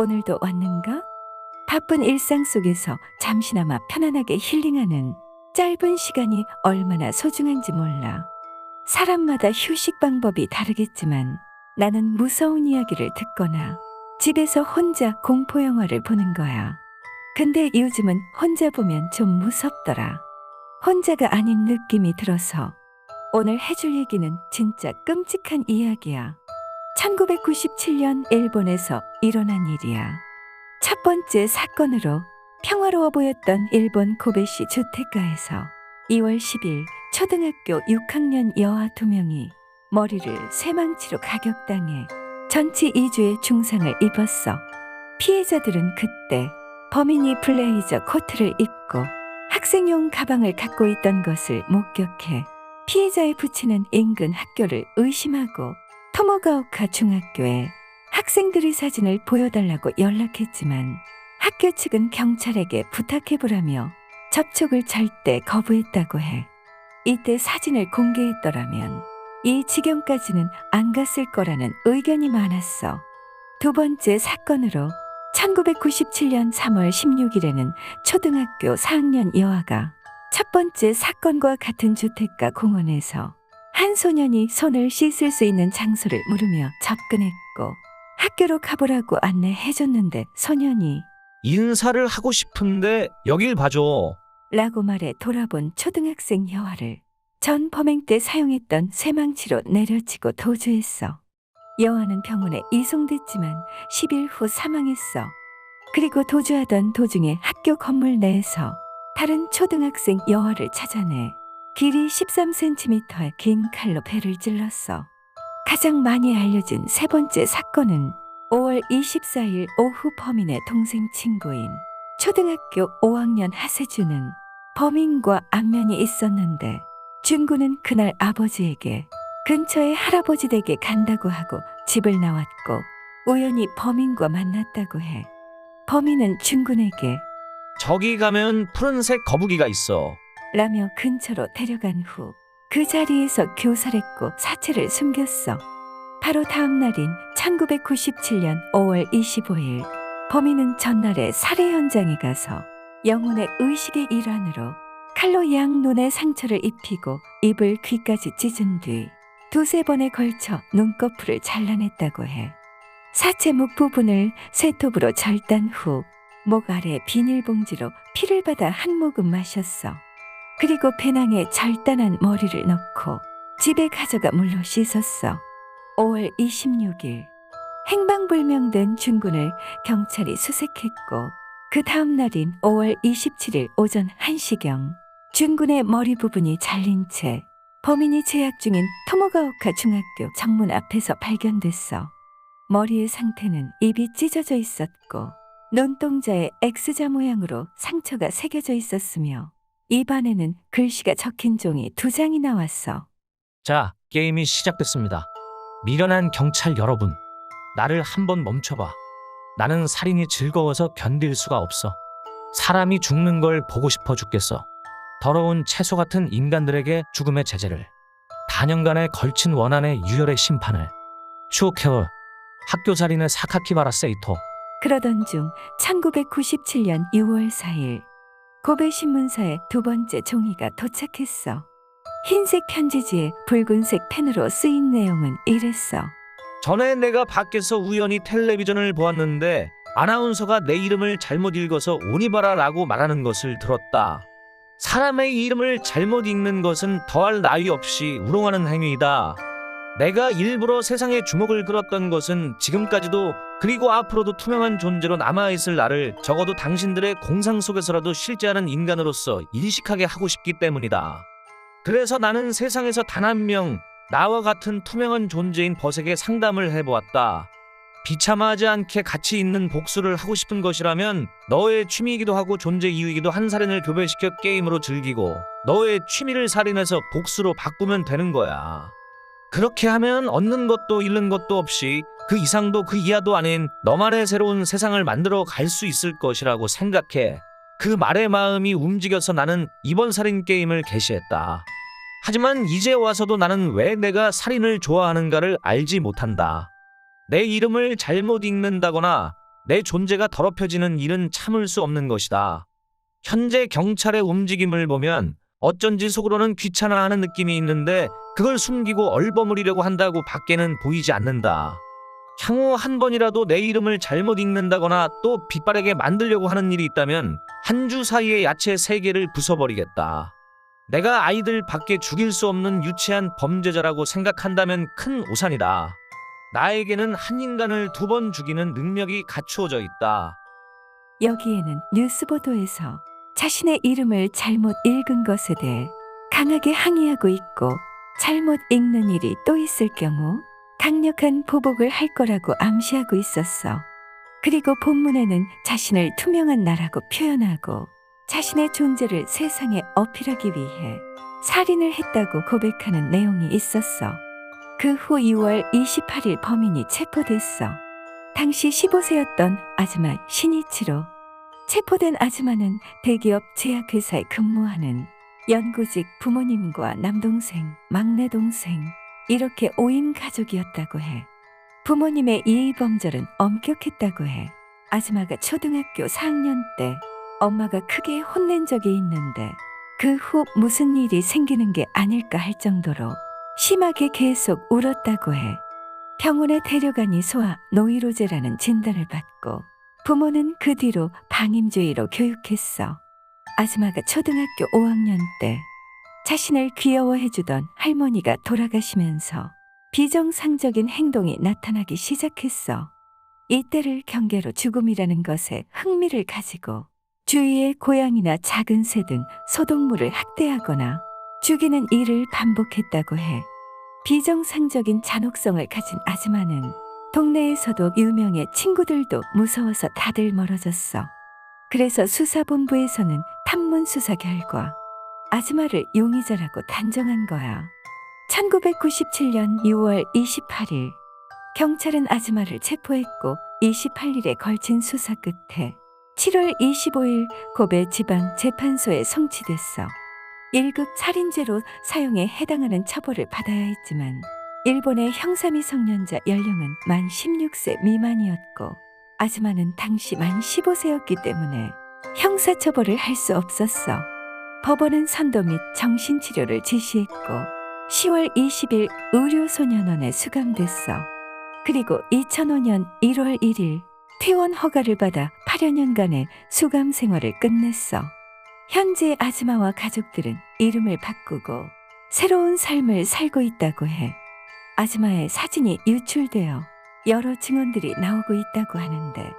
오늘도 왔는가? 바쁜 일상 속에서 잠시나마 편안하게 힐링하는 짧은 시간이 얼마나 소중한지 몰라. 사람마다 휴식 방법이 다르겠지만 나는 무서운 이야기를 듣거나 집에서 혼자 공포 영화를 보는 거야. 근데 요즘은 혼자 보면 좀 무섭더라. 혼자가 아닌 느낌이 들어서 오늘 해줄 얘기는 진짜 끔찍한 이야기야. 1997년 일본에서 일어난 일이야. 첫 번째 사건으로 평화로워 보였던 일본 고베시 주택가에서 2월 10일 초등학교 6학년 여아 2명이 머리를 쇠망치로 가격당해 전치 2주의 중상을 입었어. 피해자들은 그때 범인이 블레이저 코트를 입고 학생용 가방을 갖고 있던 것을 목격해 피해자의 부친은 인근 학교를 의심하고 토모가오카 중학교에 학생들의 사진을 보여달라고 연락했지만 학교 측은 경찰에게 부탁해보라며 접촉을 절대 거부했다고 해. 이때 사진을 공개했더라면 이 지경까지는 안 갔을 거라는 의견이 많았어. 두 번째 사건으로 1997년 3월 16일에는 초등학교 4학년 여아가 첫 번째 사건과 같은 주택가 공원에서 한 소년이 손을 씻을 수 있는 장소를 물으며 접근했고 학교로 가보라고 안내해줬는데 소년이 인사를 하고 싶은데 여길 봐줘. 라고 말해 돌아본 초등학생 여아를 전 범행 때 사용했던 쇠망치로 내려치고 도주했어. 여아는 병원에 이송됐지만 10일 후 사망했어. 그리고 도주하던 도중에 학교 건물 내에서 다른 초등학생 여아를 찾아내 길이 13cm의 긴 칼로 배를 찔렀어. 가장 많이 알려진 세 번째 사건은 5월 24일 오후 범인의 동생 친구인 초등학교 5학년 하세주는 범인과 안면이 있었는데 준구는 그날 아버지에게 근처의 할아버지 댁에 간다고 하고 집을 나왔고 우연히 범인과 만났다고 해. 범인은 준군에게 저기 가면 푸른색 거북이가 있어. 라며 근처로 데려간 후 그 자리에서 교살했고 사체를 숨겼어. 바로 다음 날인 1997년 5월 25일 범인은 전날에 살해 현장에 가서 영혼의 의식의 일환으로 칼로 양 눈에 상처를 입히고 입을 귀까지 찢은 뒤 두세 번에 걸쳐 눈꺼풀을 잘라냈다고 해. 사체 목 부분을 쇠톱으로 절단 후 목 아래 비닐봉지로 피를 받아 한 모금 마셨어. 그리고 배낭에 절단한 머리를 넣고 집에 가져가 물로 씻었어. 5월 26일 행방불명된 준군을 경찰이 수색했고 그 다음 날인 5월 27일 오전 1시경 준군의 머리 부분이 잘린 채 범인이 재학 중인 토모가오카 중학교 정문 앞에서 발견됐어. 머리의 상태는 입이 찢어져 있었고 눈동자에 X자 모양으로 상처가 새겨져 있었으며 입안에는 글씨가 적힌 종이 2장이 나왔어. 자, 게임이 시작됐습니다. 미련한 경찰 여러분, 나를 한번 멈춰봐. 나는 살인이 즐거워서 견딜 수가 없어. 사람이 죽는 걸 보고 싶어 죽겠어. 더러운 채소 같은 인간들에게 죽음의 제재를, 단연간에 걸친 원한의 유혈의 심판을. 슈케어 학교 살인의 사카키바라 세이토. 그러던 중 1997년 6월 4일 고베 신문사에 두 번째 종이가 도착했어. 흰색 편지지에 붉은색 펜으로 쓰인 내용은 이랬어. 전에 내가 밖에서 우연히 텔레비전을 보았는데 아나운서가 내 이름을 잘못 읽어서 오니바라라고 말하는 것을 들었다. 사람의 이름을 잘못 읽는 것은 더할 나위 없이 우롱하는 행위이다. 내가 일부러 세상에 주목을 끌었던 것은 지금까지도 그리고 앞으로도 투명한 존재로 남아있을 나를 적어도 당신들의 공상 속에서라도 실제하는 인간으로서 인식하게 하고 싶기 때문이다. 그래서 나는 세상에서 단 한 명 나와 같은 투명한 존재인 벗에게 상담을 해보았다. 비참하지 않게 가치 있는 복수를 하고 싶은 것이라면 너의 취미이기도 하고 존재 이유이기도 한 살인을 교배시켜 게임으로 즐기고 너의 취미를 살인해서 복수로 바꾸면 되는 거야. 그렇게 하면 얻는 것도 잃는 것도 없이 그 이상도 그 이하도 아닌 너만의 새로운 세상을 만들어 갈 수 있을 것이라고 생각해. 그 말의 마음이 움직여서 나는 이번 살인 게임을 개시했다. 하지만 이제 와서도 나는 왜 내가 살인을 좋아하는가를 알지 못한다. 내 이름을 잘못 읽는다거나 내 존재가 더럽혀지는 일은 참을 수 없는 것이다. 현재 경찰의 움직임을 보면 어쩐지 속으로는 귀찮아하는 느낌이 있는데 그걸 숨기고 얼버무리려고 한다고 밖에는 보이지 않는다. 향후 한 번이라도 내 이름을 잘못 읽는다거나 또 빛바래게 만들려고 하는 일이 있다면 한 주 사이에 야채 3개를 부숴버리겠다. 내가 아이들 밖에 죽일 수 없는 유치한 범죄자라고 생각한다면 큰 오산이다. 나에게는 한 인간을 2번 죽이는 능력이 갖추어져 있다. 여기에는 뉴스 보도에서 자신의 이름을 잘못 읽은 것에 대해 강하게 항의하고 있고 잘못 읽는 일이 또 있을 경우 강력한 보복을 할 거라고 암시하고 있었어. 그리고 본문에는 자신을 투명한 나라고 표현하고 자신의 존재를 세상에 어필하기 위해 살인을 했다고 고백하는 내용이 있었어. 그 후 6월 28일 범인이 체포됐어. 당시 15세였던 아즈마 신이치로. 체포된 아즈마는 대기업 제약회사에 근무하는 연구직 부모님과 남동생, 막내동생 이렇게 5인 가족이었다고 해. 부모님의 이의범절은 엄격했다고 해. 아즈마가 초등학교 4학년 때 엄마가 크게 혼낸 적이 있는데 그 후 무슨 일이 생기는 게 아닐까 할 정도로 심하게 계속 울었다고 해. 병원에 데려가니 소아 노이로제라는 진단을 받고 부모는 그 뒤로 방임주의로 교육했어. 아즈마가 초등학교 5학년 때 자신을 귀여워해주던 할머니가 돌아가시면서 비정상적인 행동이 나타나기 시작했어. 이때를 경계로 죽음이라는 것에 흥미를 가지고 주위의 고양이나 작은 새 등 소동물을 학대하거나 죽이는 일을 반복했다고 해. 비정상적인 잔혹성을 가진 아즈마는 동네에서도 유명해 친구들도 무서워서 다들 멀어졌어. 그래서 수사본부에서는 탐문 수사 결과 아즈마를 용의자라고 단정한 거야. 1997년 6월 28일 경찰은 아즈마를 체포했고 28일에 걸친 수사 끝에 7월 25일 고베 지방재판소에 송치됐어. 1급 살인죄로 사형에 해당하는 처벌을 받아야 했지만 일본의 형사미성년자 연령은 만 16세 미만이었고 아즈마는 당시 만 15세였기 때문에 형사처벌을 할 수 없었어. 법원은 선도 및 정신치료를 지시했고 10월 20일 의료소년원에 수감됐어. 그리고 2005년 1월 1일 퇴원 허가를 받아 8여 년간의 수감 생활을 끝냈어. 현재 아즈마와 가족들은 이름을 바꾸고 새로운 삶을 살고 있다고 해. 아즈마의 사진이 유출되어 여러 증언들이 나오고 있다고 하는데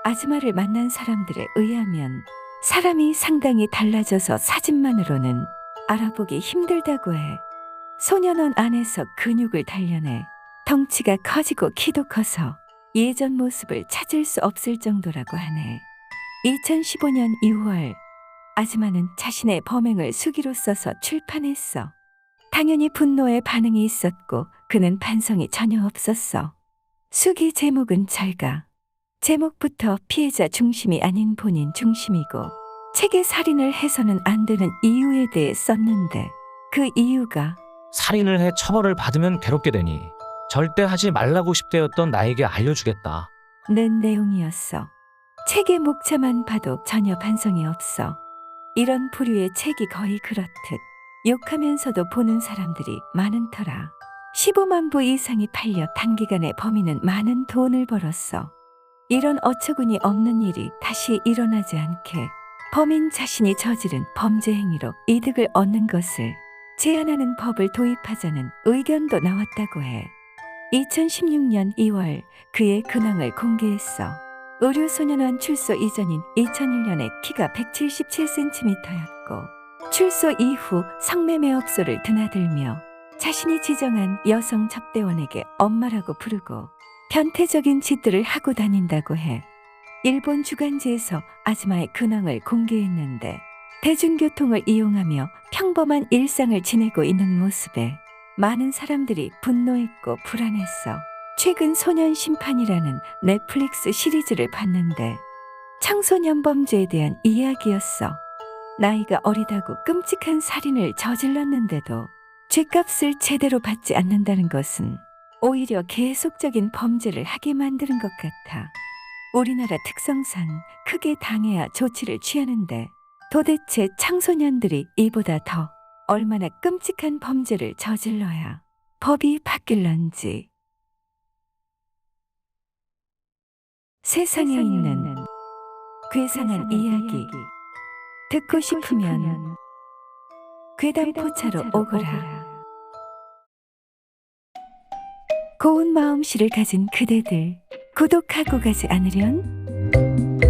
아즈마를 만난 사람들에 의하면 사람이 상당히 달라져서 사진만으로는 알아보기 힘들다고 해. 소년원 안에서 근육을 단련해 덩치가 커지고 키도 커서 예전 모습을 찾을 수 없을 정도라고 하네. 2015년 6월 아즈마는 자신의 범행을 수기로 써서 출판했어. 당연히 분노의 반응이 있었고 그는 반성이 전혀 없었어. 수기 제목은 절가. 제목부터 피해자 중심이 아닌 본인 중심이고 책에 살인을 해서는 안 되는 이유에 대해 썼는데 그 이유가 살인을 해 처벌을 받으면 괴롭게 되니 절대 하지 말라고 10대였던 나에게 알려주겠다. 는 내용이었어. 책의 목차만 봐도 전혀 반성이 없어. 이런 부류의 책이 거의 그렇듯 욕하면서도 보는 사람들이 많은 터라 15만 부 이상이 팔려 단기간에 범인은 많은 돈을 벌었어. 이런 어처구니 없는 일이 다시 일어나지 않게 범인 자신이 저지른 범죄 행위로 이득을 얻는 것을 제한하는 법을 도입하자는 의견도 나왔다고 해. 2016년 2월 그의 근황을 공개했어. 의료소년원 출소 이전인 2001년에 키가 177cm였고 출소 이후 성매매업소를 드나들며 자신이 지정한 여성 접대원에게 엄마라고 부르고 변태적인 짓들을 하고 다닌다고 해. 일본 주간지에서 아즈마의 근황을 공개했는데 대중교통을 이용하며 평범한 일상을 지내고 있는 모습에 많은 사람들이 분노했고 불안했어. 최근 소년 심판이라는 넷플릭스 시리즈를 봤는데 청소년 범죄에 대한 이야기였어. 나이가 어리다고 끔찍한 살인을 저질렀는데도 죗값을 제대로 받지 않는다는 것은 오히려 계속적인 범죄를 하게 만드는 것 같아. 우리나라 특성상 크게 당해야 조치를 취하는데 도대체 청소년들이 이보다 더 얼마나 끔찍한 범죄를 저질러야 법이 바뀔런지. 세상에 있는 괴상한 이야기 듣고 싶으면 괴담포차로 오거라. 고운 마음씨를 가진 그대들, 구독하고 가지 않으련?